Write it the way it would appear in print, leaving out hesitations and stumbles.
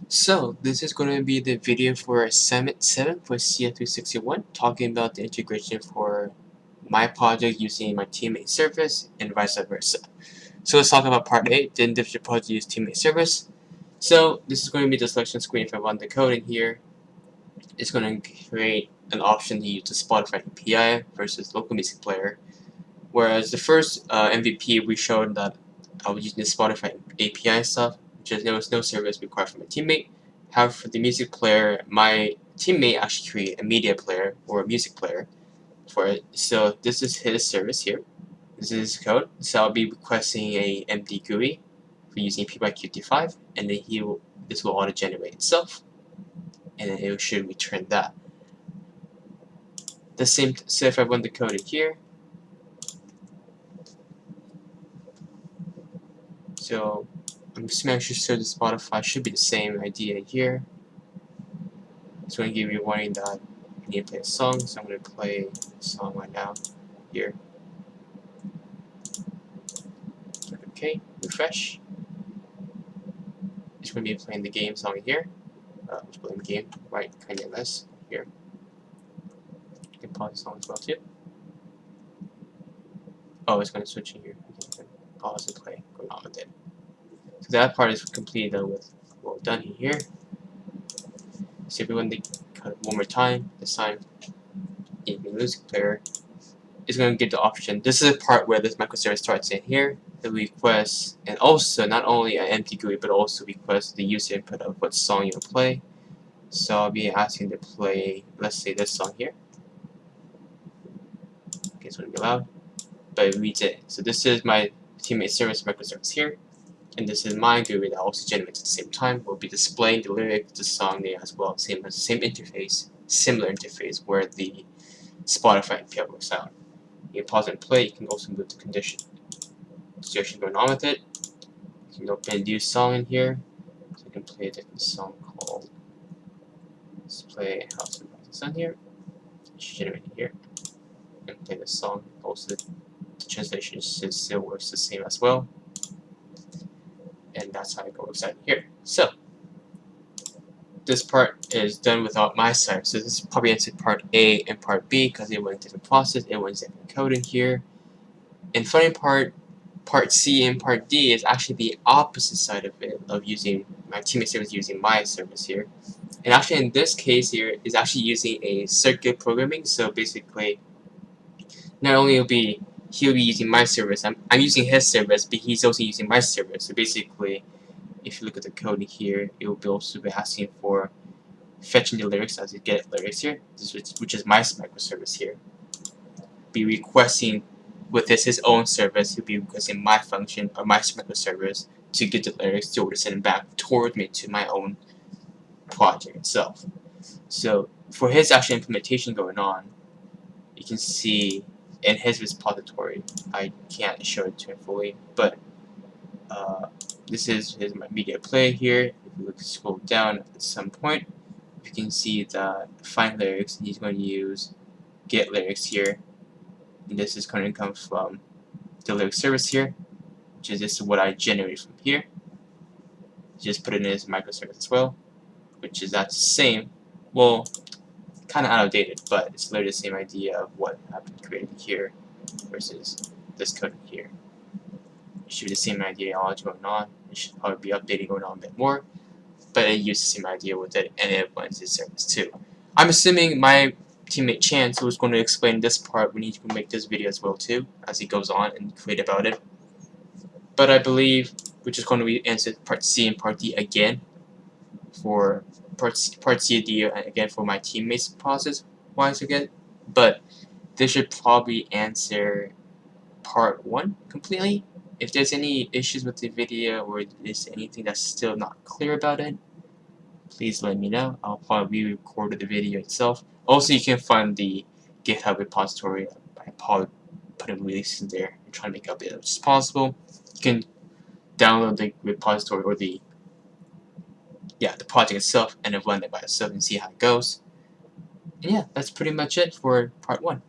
So this is going to be the video for Assignment 7 for CF361, talking about the integration for my project using my teammate service and vice versa. So let's talk about part A, the individual project use teammate service. So this is going to be the selection screen. If I run the code in here, it's going to create an option to use the Spotify API versus local music player. Whereas the first MVP, we showed that I was using the Spotify API stuff, there was no service required from my teammate. However, for the music player, my teammate actually created a media player or a music player for it. So this is his service here. This is his code. So I'll be requesting a empty GUI for using PyQt5, and then this will auto-generate itself, and then it should return that. The same. So if I run the code in here, so I'm assuming I should show the Spotify should be the same idea here. It's going to give you a warning that you need to play a song, so I'm going to play a song right now here. Okay, refresh. It's going to be playing the game song here. Let's play the game right kind of less here. You can pause the song as well too. Oh, it's going to switch in here. You can pause and play, go on with it. So that part is completely done with what we've done here. So if we run the code one more time, this time in the music player, it's going to give the option. This is the part where this microservice starts in here. The request, and also not only an empty GUI, but also request the user input of what song you want to play. So I'll be asking to play, let's say this song here. Okay, it's going to be loud, but it reads it. So this is my teammate service microservice here, and this is my GUI that also generates at the same time. We'll be displaying the lyrics, the song there as well, same interface, similar interface where the Spotify API works out. You can pause and play. You can also move the condition. Situation going on with it. You can open a new song in here. So you can play a different song called. Let's play House of the Sun here. It should generate it here. And play the song. Also, the translation still works the same as well. And that's how it works out here. So this part is done without my side. So this is probably into part A and part B because it went different process. It went different code in here. And funny part C and part D is actually the opposite side of it, of using my teammate service using my service here. And actually in this case here is actually using a circuit programming. So basically, not only he'll be using my service, I'm using his service, but he's also using my service. So basically, if you look at the code here, it will be also be asking for fetching the lyrics as you get lyrics here, which is my microservice here. Be requesting with his own service, he'll be requesting my function or my microservice to get the lyrics to order send back toward me to my own project itself. So for his actual implementation going on, you can see in his repository, I can't show it to him fully, but this is his media player here. If you scroll down at some point, you can see the find lyrics, and he's going to use get lyrics here. And this is going to come from the lyric service here, which is just what I generated from here. Just put it in his microservice as well, which is that's the same. Well, kind of outdated, but it's literally the same idea of what happened created here versus this code here. It should be the same ideology going on. It should probably be updated going on a bit more, but it used the same idea with it, and it went to the service too. I'm assuming my teammate Chance, who was going to explain this part when he can make this video as well too, as he goes on and create about it. But I believe we're just going to answer part C and part D again for part C and D again for my teammates process wise again. But this should probably answer part 1 completely. If there's any issues with the video or is anything that's still not clear about it, please let me know. I'll probably re-record the video itself. Also, you can find the GitHub repository. I probably put a release in there and try to make it as much as possible. You can download the repository or the project itself and then run it by itself and see how it goes. And yeah, that's pretty much it for part 1.